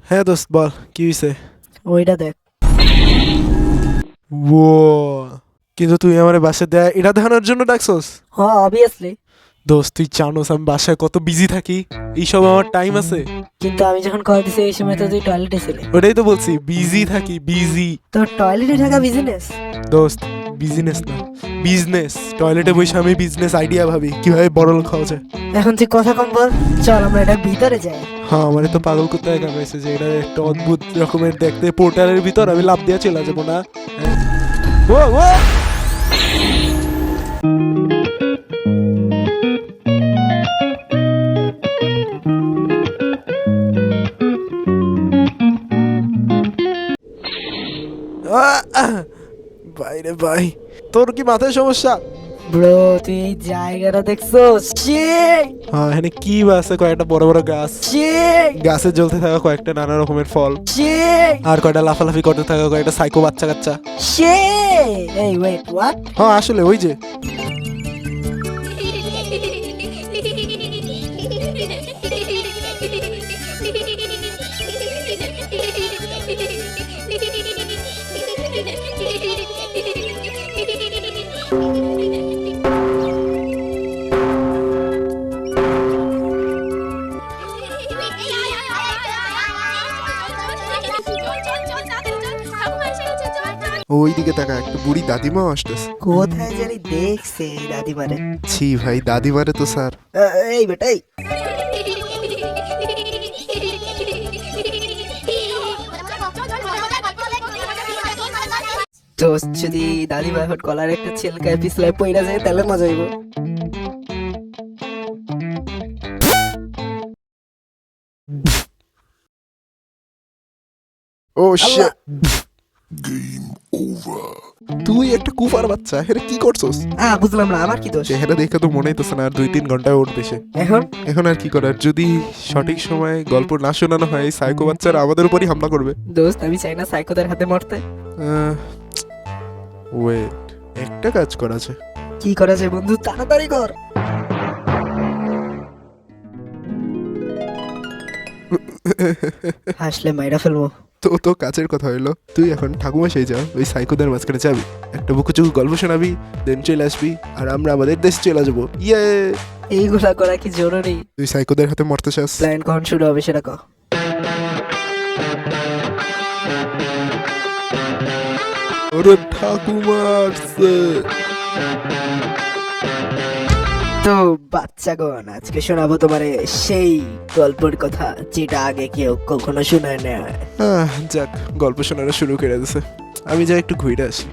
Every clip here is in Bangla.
হ্যাঁ দোস্ত বল কি হয়েছে? ওইটা দেখ। ও কিন্তু তুই আমার বাসায় এটা দেখানোর জন্য ডাকছস? হ্যাঁ অবভিয়াসলি। দোস্ত তুই জানোস আমি বাসায় কত বিজি থাকি, এইসব আমার টাইম আছে? কিন্তু আমি যখন কল দিছি এই সময় তো তুই টয়লেটে ছিলি। ওটাই তো বলছি, বিজি থাকি, বিজি। তোর টয়লেটে থাকা বিজনেস? দোস্ত বিজনেস না, বিজনেস। টয়লেটে বসে আমি বিজনেস আইডিয়া ভাবি কিভাবে বড় লোক হওয়া যায়। এখন তুই কথা কম বল, চল আমরা এটা ভিতরে যাই। হ্যাঁ আমার তো পাগল করতে কামাইছে যে এটা একটা অদ্ভুত রকমের দেখতে, পোর্টালের ভিতর আমি লাভ দিয়ে চলে যাবো না? হ্যাঁ। ও ও বাইরে ভাই, তোর কি মাথায় সমস্যা? ব্রো তুই এই জায়গাটা দেখছো? হ্যাঁ এখানে কি আছে, কয়েকটা বড় বড় গাছ, গাছে জ্বলতে থাকা কয়েকটা নানা রকমের ফল, আর কয়টা লাফালাফি করতে থাকা কয়েকটা সাইকো বাচ্চা কাচ্চা। এই ওয়েট হোয়াট? হ্যাঁ আসলে ওই যে ওই দিকে তাকা, একটা বুড়ি দাদিমাও আসতেছে। কোথায় জানি দেখছে এই দাদিমারে। ছি ভাই, দাদিমারে তো স্যার। এই বেটাই, তো যদি দাদিমা এখন কলার একটা ছিলকায় পিছলায় পইরা যায় তাহলে মজা হইব। ও শিট, তুই একটা কুফার বাচ্চা, এটা কি করছস? বুঝলাম না, আমার কি দোষ? চেহারা দেখে তো মনে হইতেছে না আর 2-3 ঘন্টায় উঠবে সে। এখন এখন আর কি করার, যদি সঠিক সময়ে গল্প না শোনানো হয় এই সাইকো বাচ্চারা আমাদের উপরই হামলা করবে। দোস্ত আমি চাই না সাইকোদের হাতে মরতে। ওয়েট, একটা কাজ করা আছে। কি করা যায় বন্ধু, তাড়াতাড়ি কর। হাসলে মাইরা ফেলবো। তো তো কাজের কথা হইলো, তুই এখন ঠাকুমা সেই যা, ওই সাইকোদের মাঝখানে যাবি, একটা বুকুচুকু গল্প শোনাবি, দেন চলে আসবি আর আমরা আমাদের দেশে চলে যাবো। ইয়ে, এইগুলা করা কি জরুরি? তুই সাইকোদের হাতে মরতে চাস? প্ল্যান কখন শুরু হবে সেটা কহ। ওরে ঠাকুমা আসছে। তো বাচ্চাগণ, আজকে শোনাবো তোমারে সেই গল্পের কথা যেটা আগে কেউ কখনো শোনায় না। যাক, গল্প শোনানো শুরু করে দিছে, আমি যাই একটু ঘুরে আসি।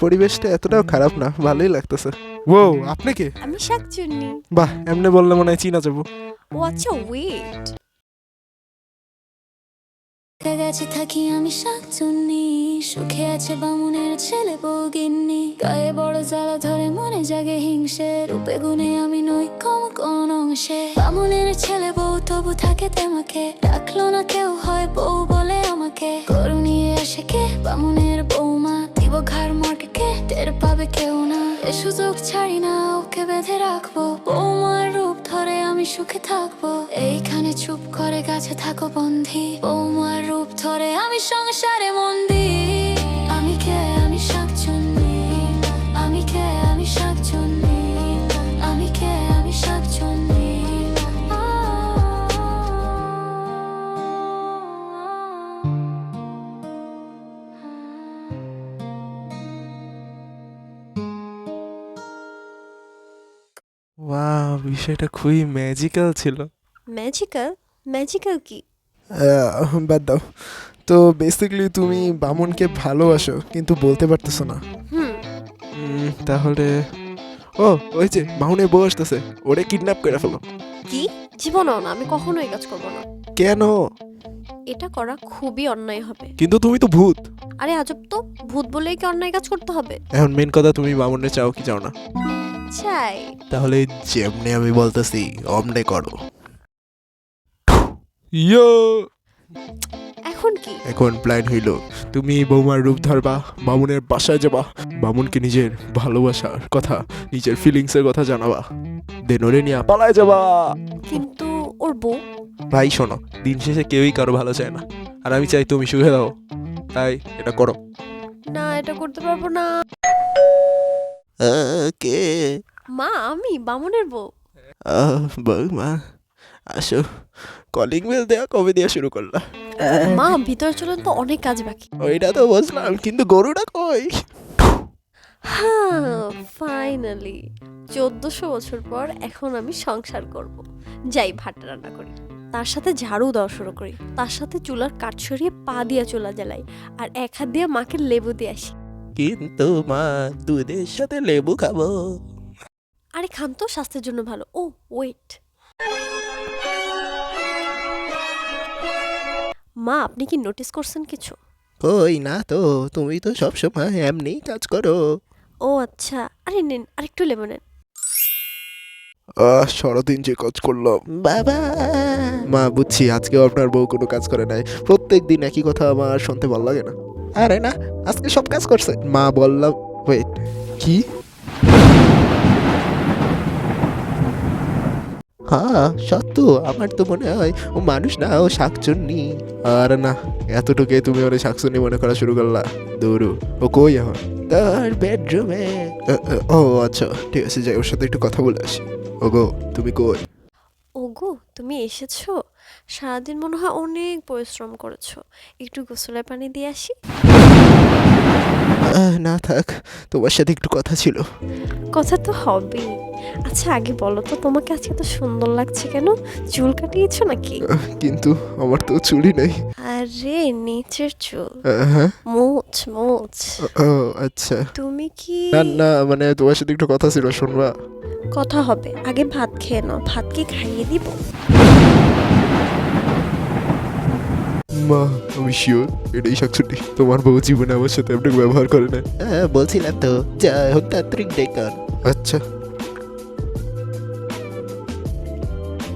পরিবেশটা এতটাও খারাপ না, ভালোই লাগতেছে। ও আপনি কে? আমি শাকচুন্নি। বাহ, এমনি বললে মনে হয় চিনা যাবো। ও আচ্ছা, ওয়েট। গেছে থাকি আমি শাকচুন্নি, সুখে আছে বামুনের ছেলে বউ গিন্নি, গায়ে বড় জ্বালা ধরে মনে জাগে হিংসে, রূপে গুণে আমি নই কম কোন অংশে। বামুনের ছেলে বউ তবু থাকে তেমাকে, ডাকলো না কেউ হয় বউ বলে আমাকে, গরু নিয়ে আসে কে বামুনের বৌমা, দিব ঘাড় মর্কে কে টের পাবে কেউ না, এ সুযোগ ছাড়ি না ওকে বেঁধে রাখবো, বৌমার রূপ ধরে আমি সুখে থাকবো, এইখানে চুপ করে গাছে থাকো বন্ধি, বৌমার রূপ ধরে আমি সংসারে মন্দি। আমি কে, আমি শাকচুন্নি, আমি কে, আমি শাকচুন্নি, আমি কে, আমি শাকচুন্নি। ওয়াও, বিষয়টা খুবই ম্যাজিক্যাল ছিল। ম্যাজিক্যাল? ম্যাজিক্যাল কি? বাদ দাও তো, বেসিক্যালি তুমি বামুনকে ভালোবাসো কিন্তু বলতে পারতেছো না। হুম। তাহলে ও ওই যে মাহুনের বউ আসতেছে, ওরে কিডন্যাপ করে ফেলো। কি? জীবনও না, আমি কখনো এই কাজ করবো না। কেন? এটা করা খুবই অন্যায় হবে। কিন্তু তুমি তো ভূত। আরে আজব তো, ভূত বলেই কি অন্যায় কাজ করতে হবে? এখন মেন কথা, তুমি বামুনে চাও কি চাও না? চাই। তাহলে যেমনি আমি বলতেছি অমনে করো। ইয়ো, এখন কি? এখন প্ল্যান হইল তুমি বৌমার রূপ ধরবা, বামুনের বাসায় যাবা, বামুনকে নিজের ভালোবাসার কথা, নিজের ফিলিংসের কথা জানাবা, দেন ওরে নিয়ে পালায় যাবা। কিন্তু ওর বউ? ভাই শোনো, দিন শেষে কেউই কারো ভালো চায় না, আর আমি চাই তুমি সুখে দাও, তাই এটা করো। না, এটা করতে পারবো না। কে? মা, আমি বামুনের বউ। বৌমা আসো, কলিং বেল দেওয়া কবে দেওয়া শুরু করলা? মা, ভিতরে চলেন তো, অনেক কাজ বাকি। ওইটা তো বুঝলাম, কিন্তু গরুটা কই? হ্যাঁ, ফাইনালি 1400 বছর পর এখন আমি সংসার করব। যাই ভাত রান্না করি, তার সাথে ঝাড়ু দেওয়া শুরু করি, তার সাথে চুলার কাঠ সরিয়ে পা দিয়ে চুলা জ্বালাই, আর এক হাত দিয়ে মাকে লেবু দিয়ে আসি। কিন্তু মা, দুধের সাথে লেবু খাবো। আরে খান তো, স্বাস্থ্যের জন্য ভালো। ও ওয়েট, মা আপনি কি নোটিস করছেন কিছু? কই না তো, তুমি তো সবসময় এমনি কাজ করো। ও আচ্ছা, আরে নেন আরেকটু লেবু নেন। সারাদিন যে কাজ করলাম বাবা। মা বুঝছি, আজকেও আপনার বউ কোনো কাজ করে নাই, প্রত্যেক দিন একই কথা আমার শুনতে ভালো লাগে না। আরে না, আজকে সব কাজ করছে মা, বললাম। ওয়েট, কি? হ্যাঁ সত্য, আমার তো মনে হয় ও মানুষ না, ও শাকচুন্নি। আর না, এতটুকু তুমি ওরে শাকচুন্নি মনে করা শুরু করলা? দৌড়ু, ও কই এখন? তার বেডরুমে। ও আচ্ছা, ঠিক আছে, যাই ওর সাথে একটু কথা বলে আসি। ওগো, তুমি কই? ওগো, তুমি এসেছো? সারাদিন মনে হয় অনেক পরিশ্রম করেছো, একটু গোসলের পানি দিয়ে আসি। না থাক, তোমার সাথে একটু কথা ছিল। কথা তো হবেই। আচ্ছা আগে বলো তো, তোমাকে আজকে তো সুন্দর লাগছে কেন? চুল কাটিয়েছো নাকি? কিন্তু আমার তো চুলই নেই। আরে নিচের চুল, হ্যাঁ। মোচ মোচ। ও আচ্ছা। তুমি কি? না না, মানে তোমার সাথে একটু কথা ছিল, শুনবা? কথা হবে, আগে ভাত খেয়ে নাও। ভাত কি খাইয়ে দিব? মা, আমি শিওর এটাই শাকচুন্নি। তোমার বউ জীবনে আমার সাথে এমনি ব্যবহার করে না। বলছিলাম তো, যা হোক তান্ত্রিক ডেকার। আচ্ছা।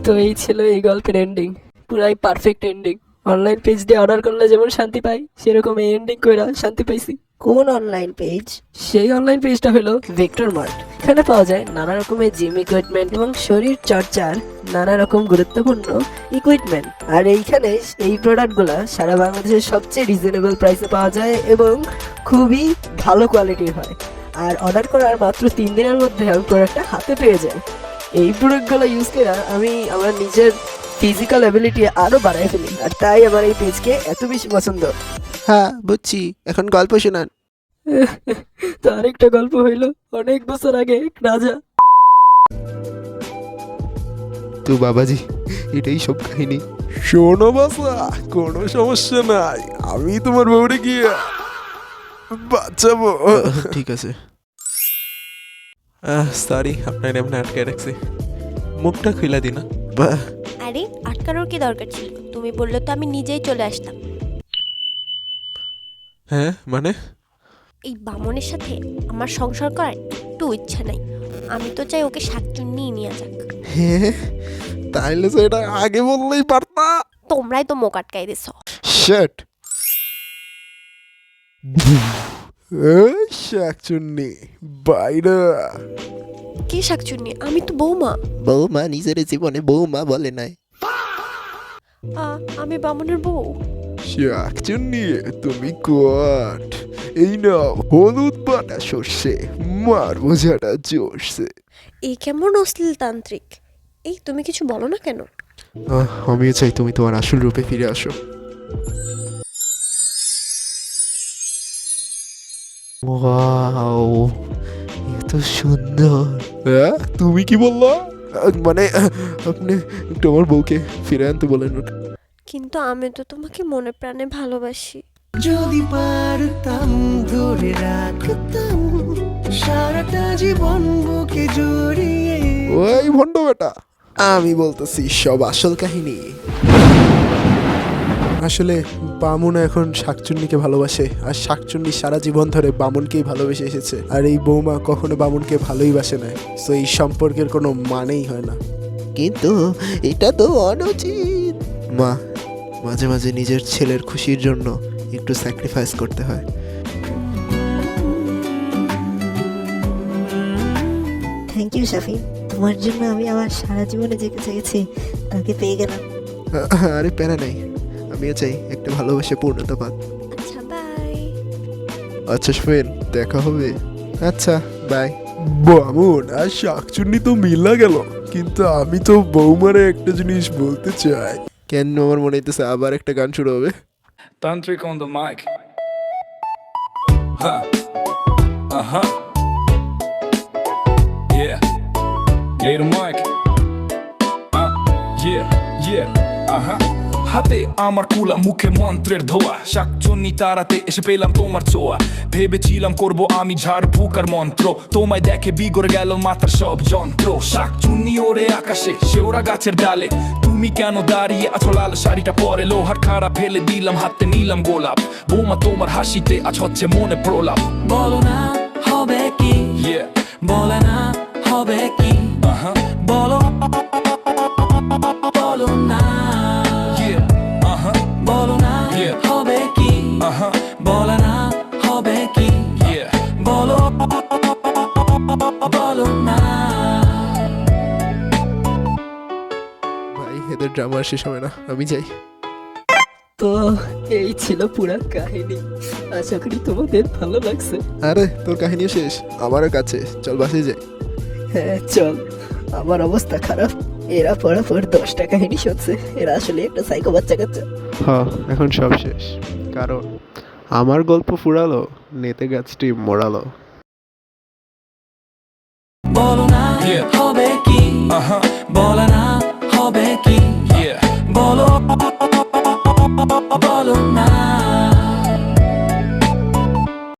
তো এই ছিল এই গল্পের এন্ডিং, পুরাই পারফেক্ট এন্ডিং। অনলাইন পেজ দিয়ে অর্ডার করলে যেমন শান্তি পাই, সেরকম এই এন্ডিং কইরা শান্তি পাইছি। কোন অনলাইন পেজ? সেই অনলাইন পেজটা হলো ভেক্টর মার্ট। এখানে পাওয়া যায় নানা রকমের জিম ইকুইপমেন্ট এবং শরীর চর্চার নানা রকম গুরুত্বপূর্ণ ইকুইপমেন্ট। আর এইখানে এই প্রোডাক্টগুলো সারা বাংলাদেশের সবচেয়ে রিজনেবল প্রাইসে পাওয়া যায় এবং খুবই ভালো কোয়ালিটির হয়। আর অর্ডার করার মাত্র 3 দিনের মধ্যে আমি প্রোডাক্টটা হাতে পেয়ে যাই। এই প্রোডাক্টগুলো ইউজ করে আমি আমার নিজের ফিজিক্যাল অ্যাবিলিটি আরো বাড়াই ফেলি, আর তাই আমার এই পেজকে এত বেশি পছন্দ। হ্যাঁ বুঝছি, এখন গল্প শোনান। তো আরেকটা গল্প হইলো, অনেক বছর আগে এক রাজা। তো বাবাজি, এটাই সব কাহিনী। শোনো বাসা, কোনো সমস্যা নাই, আমি তোমার বউরে গিয়ে বাঁচাবো। ঠিক আছে। সরি, আপনার এমনি আটকে রাখছি, মুখটা খুইলা দি না। আরে আটকানোর কি দরকার ছিল? তুমি বললে তো আমি নিজেই চলে আসতাম। হ্যাঁ মানে? এই বামনের সাথে আমার সংসার করার একটু ইচ্ছা নাই। আমি তো চাই ওকে শাকচুন্নি নিয়ে যাক। হ্যাঁ, তাইলে তো এটা আগে বললেই পারতা। তোমরাই তো মুখ আটকাই দিছ। শিট। শাকচুন্নি বাইরা। কি শাকচুন্নি? আমি তো বৌমা। বৌমা নিজের জীবনে বৌমা বলে নাই। আমি বামনের বউ। শাকচুন্নি, তুমি কোয়াট। এই নাও হলুদ বাটা সর্ষে, মার বোঝাটা জোরছে। এই কেমন অশ্লীল তান্ত্রিক! এই তুমি কিছু বলো না কেন? আমিও চাই তুমি তোমার আসল রূপে ফিরে আসো। ওয়াও, এত সুন্দর। তুমি কি বললা? মানে আপনি একটু আমার বউকে ফিরে আনতে বলেন। কিন্তু আমি তো তোমাকে মনে প্রাণে ভালোবাসি। যদি পারতাম ধরে রাখতাম সারাটা জীবন বুকে জড়িয়ে। ওই ভণ্ড বেটা, আমি বলতেছি সব আসল কাহিনী। আসলে বামুন এখন শাকচুন্নিকে ভালোবাসে, আর শাকচুন্নি সারা জীবন ধরে বামুনকেই ভালোবেসে এসেছে, আর এই বৌমা কখনো বামুনকে ভালোই বাসে না। তো এই সম্পর্কের কোনো মানেই হয় না। কিন্তু এটা তো অনুচিত। মা, মাঝে মাঝে নিজের ছেলের খুশির জন্য একটু স্যাক্রিফাইস করতে হয়। থ্যাংক ইউ শাফি, তোমার জন্য আমি আমার সারা জীবনে যে চেয়েছি তাকে পেয়ে গেলাম। আরে প্যারা নাই, আমিও চাই একটা ভালোবাসা পূর্ণতা পাক। আচ্ছা বাই। আচ্ছা শোয়েন, দেখা হবে। আচ্ছা বাই। বামুন আর শাকচুন্নি তো মিলা গেল, কিন্তু আমি তো বৌমারে একটা জিনিস বলতে চাই। কেন আমার মনে হইতেছে আবার একটা গান শুরু হবে। Tantric on the mic. Huh. Uh-huh. Yeah. Yeah, the mic. Yeah, yeah. Uh-huh. হাতে আমার কুলা, মুখে মন্ত্রের ধোয়া, শাকচুন্নি তারাতে এসে পেলাম তোমার ছোঁয়া। ভেবেছিলাম করব আমি ঝাড় ফুকার মন্ত্র, তোমায় দেখে বিগড়ে গেল মাথার সব যন্ত্র। শাকচুন্নি ওরে আকাশে, শেওড়া গাছের ডালে, তুমি কেন দাঁড়িয়ে আছো লাল শাড়িটা পরে? লোহার খাড়া ফেলে দিলাম, হাতে নিলাম গোলাপ। বোমা তোমার হাসিতে আজ হচ্ছে মনে প্রলাপ। বলো না হবে কি, Yeah. বলে না হবে কি, Uh-huh. বলো বলো না, Yeah. Uh-huh. বলো না Yeah. হবে কি, Uh-huh. বলে না হবে কি, Yeah. বলো বলো না। ভাই এদের ড্রামা শেষ হবে না, আমি যাই। তো এই ছিল পুরা কাহিনী, আশা করি তোমাদের ভালো লাগছে। আরে তোর কাহিনীও শেষ, আমারও কাছে, চল বাসে যাই। হ্যাঁ চল, আমার অবস্থা খারাপ। এরা পরাপর 10টা কাহিনী শুনছে, এরা আসলে একটা সাইকো বাচ্চা কাচ্চা। হ্যাঁ এখন সব শেষ, কারণ আমার গল্প ফুরালো, নেতে গাছটি মোড়ালো। বলো না Yeah. হবে কি, Uh-huh. বলে না হবে কি, Yeah. বলো বলো না।